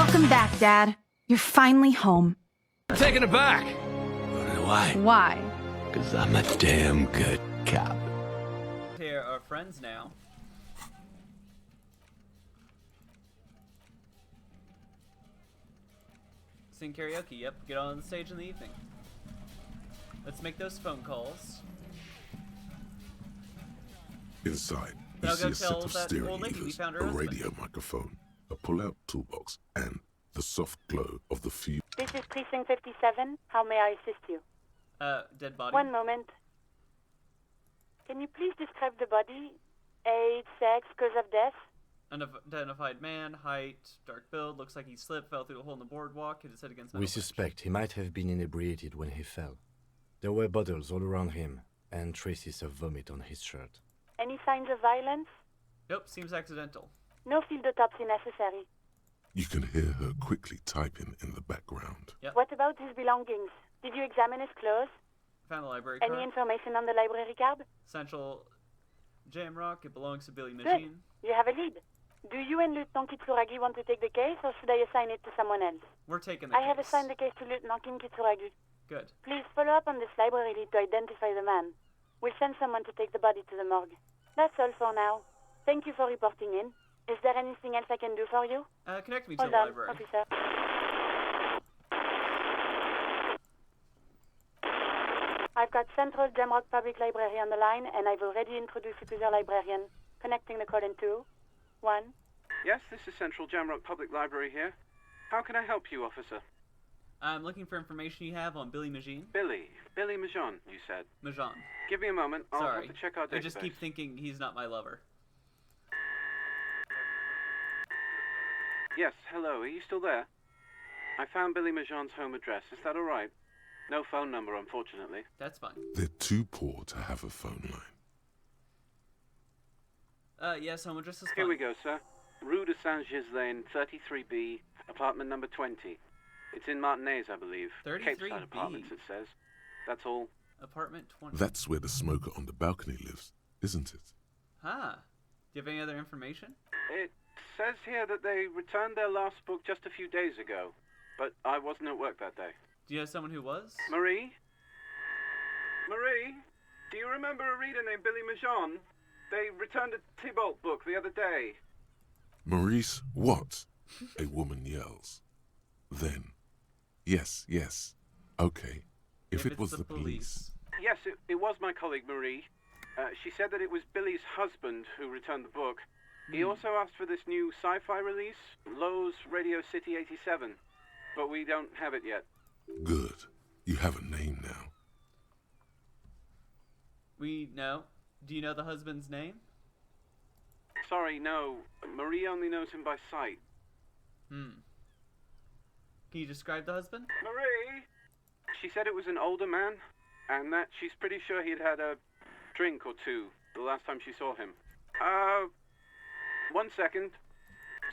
Welcome back, Dad. You're finally home. I'm taking it back. Why? Why? Because I'm a damn good cop. Here are friends now. Sing karaoke, yep. Get on the stage in the evening. Let's make those phone calls. Inside, Then you I'll see go a set tell of that steering old lady we levers, found her a husband. radio microphone, a pull-out toolbox, and the soft glow of the fuse. This is Precinct 57. How may I assist you? Dead body. One moment. Can you please describe the body? Age, sex, cause of death? Unidentified man, height, dark build, looks like he slipped, fell through a hole in the boardwalk, hit his head against metal We bench. suspect he might have been inebriated when he fell. There were bottles all around him, and traces of vomit on his shirt. Any signs of violence? Nope, seems accidental. No field autopsy necessary. You can hear her quickly typing in the background. Yep. What about his belongings? Did you examine his clothes? Found the library Any card. information on the library card? Central Jamrock, it belongs to Billy Good. Machine. You have a lead. Do you and Lieutenant Kitsuragi want to take the case, or should I assign it to someone else? We're taking the I case. have assigned the case to Lieutenant Kim Kitsuragi. Good. Please follow up on this library lead to identify the man. We'll send someone to take the body to the morgue. That's all for now. Thank you for reporting in. Is there anything else I can do for you? Connect me to Hold the on, library. officer. I've got Central Jamrock Public Library on the line, and I've already introduced you to their librarian. Connecting the call in 2, 1. Yes, this is Central Jamrock Public Library here. How can I help you, officer? I'm looking for information you have on Billy Machine. Billy Majon, you said. Majon. Give me a moment. I'll Sorry. have to check our database. I just keep thinking he's not my lover. Yes, hello. Are you still there? I found Billy Majon's home address. Is that all right? No phone number, unfortunately. That's fine. They're too poor to have a phone line. Yes, home address is fine. Here we go, sir. Rue de Saint-Gislain, 33B, apartment number 20. It's in Martinez, I believe. 33B? Capeside Apartments, it says. That's all. Apartment 20. That's where the smoker on the balcony lives, isn't it? Huh. Do you have any other information? It says here that they returned their last book just a few days ago, but I wasn't at work that day. Do you know someone who was? Marie? Marie? Do you remember a reader named Billy Majon? They returned a Tybalt book the other day. Maurice, what? A woman yells. Then, yes. Okay. If it it's was the police. Yes, it was my colleague Marie. She said that it was Billy's husband who returned the book. He also asked for this new sci-fi release, Lowe's Radio City 87, but we don't have it yet. Good. You have a name now. We know. Do you know the husband's name? Sorry, no. Marie only knows him by sight. Can you describe the husband? Marie? She said it was an older man, and that she's pretty sure he'd had a drink or two the last time she saw him. 1 second.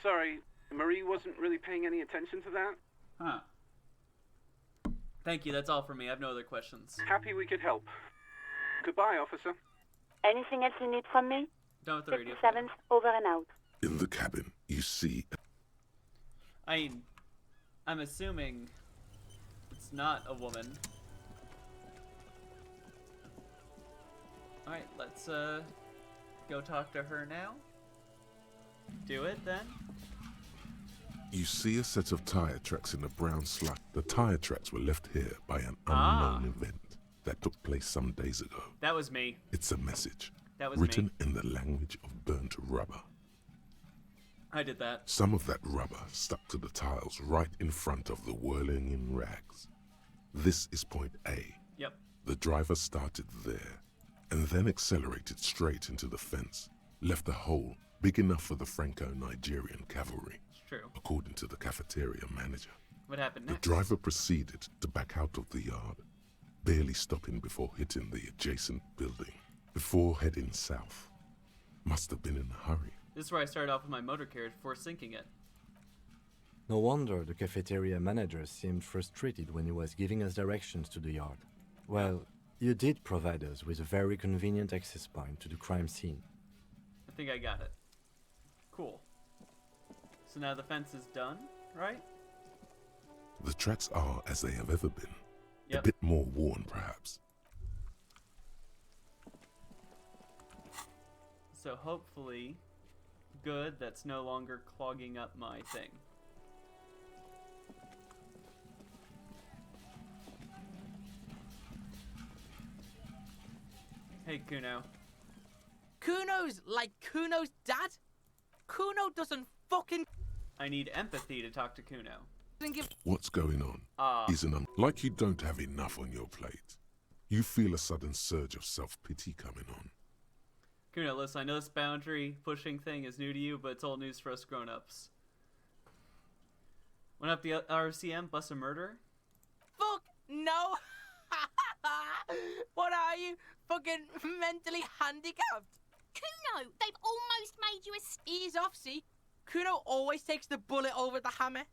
Sorry, Marie wasn't really paying any attention to that. Huh. Thank you, that's all for me. I have no other questions. Happy we could help. Goodbye, officer. Anything else you need from me? Done with the radio. 57th, over and out. In the cabin, you see... I'm assuming it's not a woman. Alright, let's go talk to her now. Do it then. You see a set of tire tracks in a brown slot. The tire tracks were left here by an unknown event that took place some days ago. That was me. It's a message That was written me. in the language of burnt rubber. I did that. Some of that rubber stuck to the tiles right in front of the whirling in rags. This is point A. Yep. The driver started there and then accelerated straight into the fence, left a hole big enough for the Franco-Nigerian cavalry, It's true. according to the cafeteria manager. What happened The next? driver proceeded to back out of the yard, barely stopping before hitting the adjacent building, before heading south. Must have been in a hurry. This is where I started off with my motor carriage before sinking it. No wonder the cafeteria manager seemed frustrated when he was giving us directions to the yard. Well, you did provide us with a very convenient access point to the crime scene. I think I got it. Cool. So now the fence is done. right? The tracks are as they have ever been. A Yep. bit more worn, perhaps. So hopefully, good, that's no longer clogging up my thing. Hey, Kuno. Kuno's like Kuno's dad? Kuno doesn't fucking I need empathy to talk to Kuno. give. What's going on? Like you don't have enough on your plate. You feel a sudden surge of self-pity coming on. Kuno, listen, I know this boundary pushing thing is new to you, but it's old news for us grown-ups. Went up the RCM, bust a murder? Fuck no! What are you? Fucking mentally handicapped? Kuno, they've almost made you a... Ease off, see? Kuno always takes the bullet over the hammer.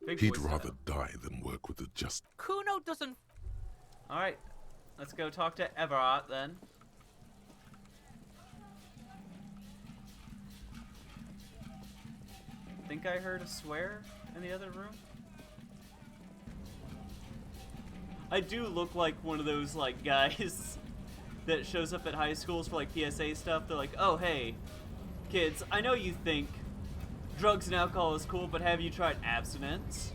Big He'd voice rather setup. die than work with the just. Kuno doesn't. Alright, let's go talk to Everett then. Think I heard a swear in the other room? I do look like one of those like guys that shows up at high schools for like PSA stuff. They're like, oh hey, kids, I know you think drugs and alcohol is cool, but have you tried abstinence?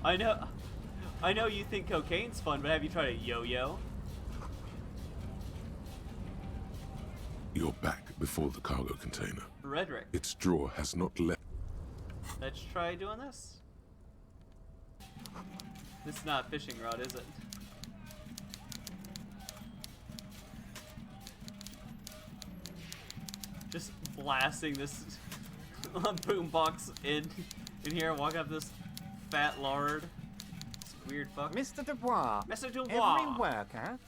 I know you think cocaine's fun, but have you tried a yo-yo? You're back before the cargo container. Rhetoric. Its drawer has not left. Let's try doing this. This is not a fishing rod, is it? Just blasting this boombox in here, walking up this fat lard. This weird fuck. Mr. Dubois. Mr. Dubois. Every worker.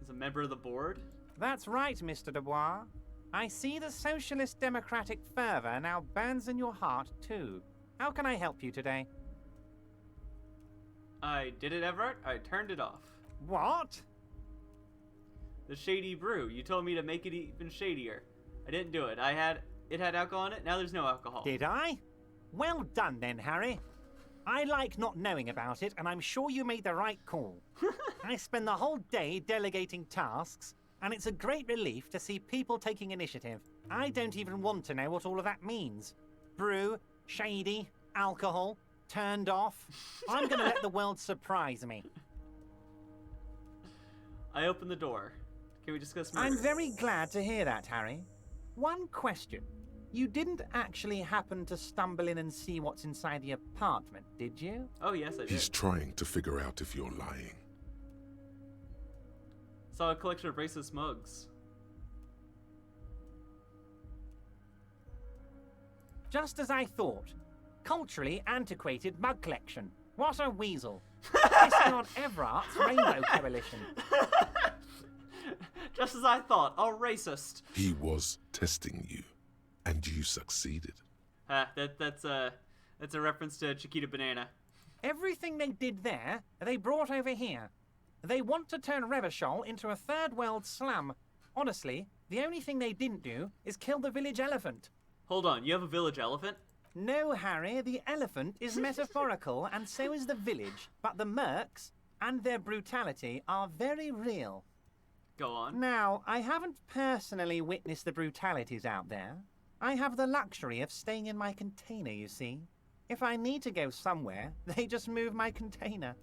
Is a member of the board. That's right, Mr. Dubois. I see the socialist democratic fervor now burns in your heart, too. How can I help you today? I did it, Everett. I turned it off. What? The shady brew. You told me to make it even shadier. I didn't do it. It had alcohol in it. Now there's no alcohol. Did I? Well done then, Harry. I like not knowing about it, and I'm sure you made the right call. I spend the whole day delegating tasks, and it's a great relief to see people taking initiative. I don't even want to know what all of that means. Brew, shady, alcohol, turned off. I'm going to let the world surprise me. I opened the door. Can we discuss I'm murder? very glad to hear that, Harry. One question. You didn't actually happen to stumble in and see what's inside the apartment, did you? Oh, yes, I did. He's trying to figure out if you're lying. Saw a collection of racist mugs. Just as I thought. Culturally antiquated mug collection. What a weasel. Pissing on Everett's Rainbow Coalition. Just as I thought. A racist. He was testing you, and you succeeded. That's a reference to Chiquita Banana. Everything they did there, they brought over here. They want to turn Revachol into a third world slum. Honestly, the only thing they didn't do is kill the village elephant. Hold on, you have a village elephant? No, Harry, the elephant is metaphorical, and so is the village. But the mercs and their brutality are very real. Go on. Now, I haven't personally witnessed the brutalities out there. I have the luxury of staying in my container, you see. If I need to go somewhere, they just move my container.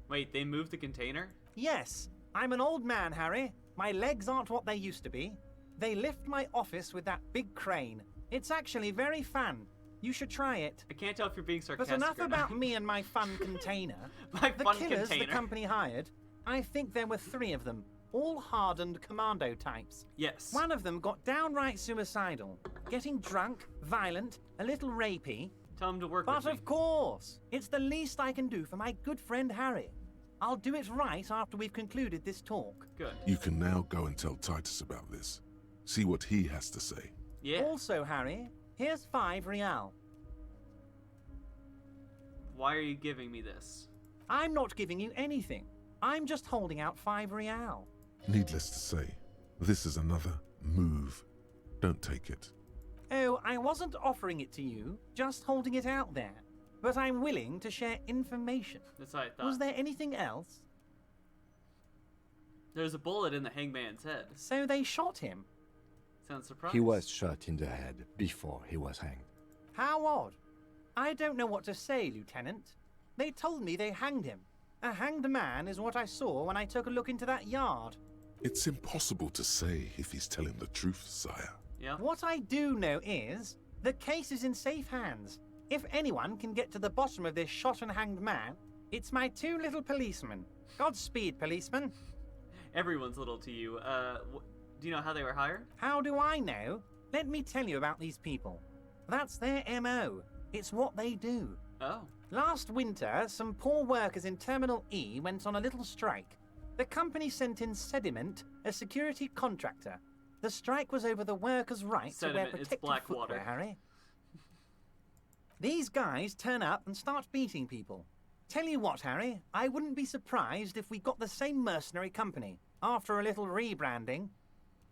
Wait, they moved the container? Yes, I'm an old man, Harry. My legs aren't what they used to be. They lift my office with that big crane. It's actually very fun. You should try it. I can't tell if you're being sarcastic But enough or about not. me and my fun container. My The fun killers container. the company hired, I think there were 3 of them, all hardened commando types. Yes. One of them got downright suicidal, getting drunk, violent, a little rapey. Tell him to work But with me. of course, it's the least I can do for my good friend Harry. I'll do it right after we've concluded this talk. Good. You can now go and tell Titus about this. See what he has to say. Yeah. Also, Harry, here's 5 real. Why are you giving me this? I'm not giving you anything. I'm just holding out 5 real. Needless to say, this is another move. Don't take it. Oh, I wasn't offering it to you, just holding it out there. But I'm willing to share information. That's what I thought. Was there anything else? There's a bullet in the hangman's head. So they shot him. Sounds surprised. He was shot in the head before he was hanged. How odd. I don't know what to say, Lieutenant. They told me they hanged him. A hanged man is what I saw when I took a look into that yard. It's impossible to say if he's telling the truth, sire. Yeah. What I do know is, the case is in safe hands. If anyone can get to the bottom of this shot and hanged man, it's my 2 little policemen. Godspeed, policeman. Everyone's little to you. Do you know how they were hired? How do I know? Let me tell you about these people. That's their MO. It's what they do. Oh. Last winter, some poor workers in Terminal E went on a little strike. The company sent in Sediment, a security contractor. The strike was over the workers' right to wear Sediment, it's protective black footwear, water. Harry. These guys turn up and start beating people. Tell you what, Harry, I wouldn't be surprised if we got the same mercenary company after a little rebranding.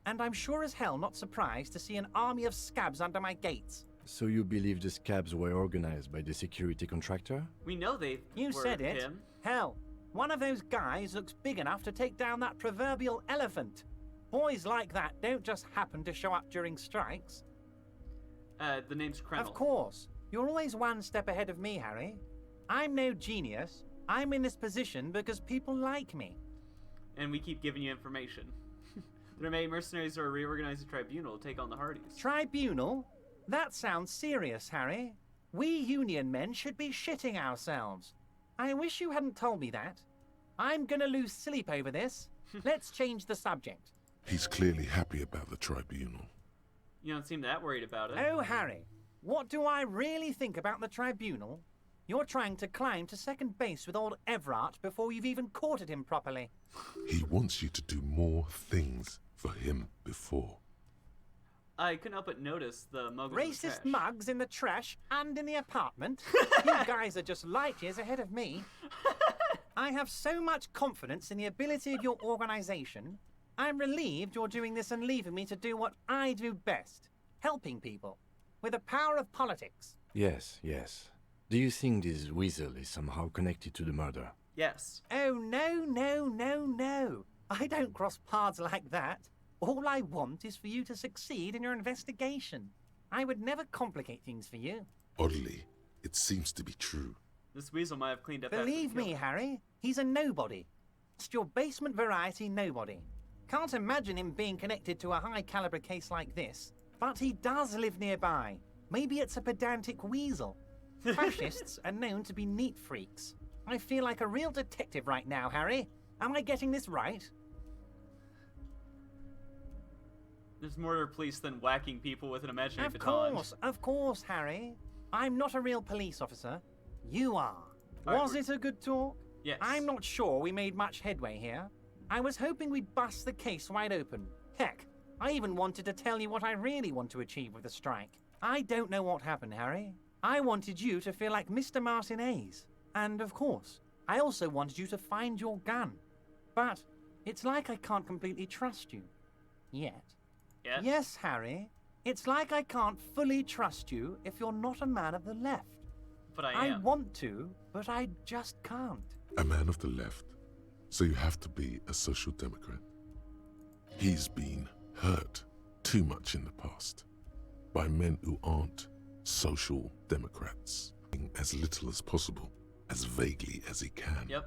And I'm sure as hell not surprised to see an army of scabs under my gates. So you believe the scabs were organized by the security contractor? We know they You were said it. him. Hell, one of those guys looks big enough to take down that proverbial elephant. Boys like that don't just happen to show up during strikes. The name's Kreml. Of course. You're always one step ahead of me, Harry. I'm no genius. I'm in this position because people like me. And we keep giving you information. The remaining mercenaries are reorganizing tribunal to take on the Hardys. Tribunal? That sounds serious, Harry. We Union men should be shitting ourselves. I wish you hadn't told me that. I'm gonna lose sleep over this. Let's change the subject. He's clearly happy about the tribunal. You don't seem that worried about it. Oh, Harry, what do I really think about the tribunal? You're trying to climb to second base with old Everard before you've even courted him properly. He wants you to do more things for him before. I couldn't help but notice the mugs in the Racist trash. mugs in the trash and in the apartment? You guys are just light years ahead of me. I have so much confidence in the ability of your organization. I'm relieved you're doing this and leaving me to do what I do best. Helping people. With the power of politics. Yes, yes. Do you think this weasel is somehow connected to the murder? Yes. Oh, no, no, no, no. I don't cross paths like that. All I want is for you to succeed in your investigation. I would never complicate things for you. Oddly, it seems to be true. This weasel might have cleaned up after Believe the me, kill. Harry, he's a nobody. Just your basement variety nobody. Can't imagine him being connected to a high-caliber case like this. But he does live nearby. Maybe it's a pedantic weasel. Fascists are known to be neat freaks. I feel like a real detective right now, Harry. Am I getting this right? There's more to police than whacking people with an imaginary baton. Of course, Harry. I'm not a real police officer. You are. All right, Was it a good talk? Yes. I'm not sure we made much headway here. I was hoping we'd bust the case wide open. Heck, I even wanted to tell you what I really want to achieve with the strike. I don't know what happened, Harry. I wanted you to feel like Mr. Martinez. And of course, I also wanted you to find your gun. But it's like I can't completely trust you. Yet. Yes. Yes, Harry. It's like I can't fully trust you if you're not a man of the left. But I I am. want to, but I just can't. A man of the left, so you have to be a social democrat. He's been hurt too much in the past by men who aren't social democrats. As little as possible, as vaguely as he can. Yep.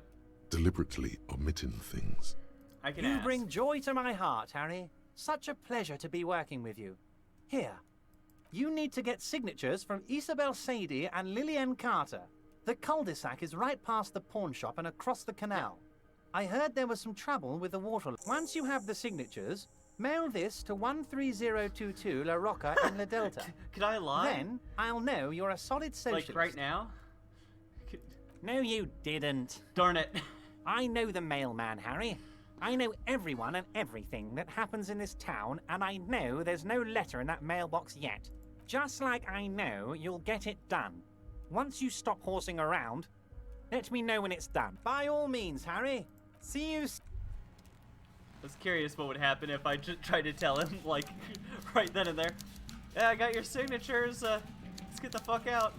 Deliberately omitting things. I can You ask. bring joy to my heart, Harry. Such a pleasure to be working with you. Here. You need to get signatures from Isabel Sadie and Lillian Carter. The cul-de-sac is right past the pawn shop and across the canal. I heard there was some trouble with the water. Once you have the signatures, mail this to 13022 La Rocca in La Delta. Could I lie? Then I'll know you're a solid socialist. Like right now? No, you didn't. Darn it. I know the mailman, Harry. I know everyone and everything that happens in this town, and I know there's no letter in that mailbox yet. Just like I know you'll get it done. Once you stop horsing around, let me know when it's done. By all means, Harry. See you. I was curious what would happen if I just tried to tell him, like, right then and there. Yeah, I got your signatures. Let's get the fuck out.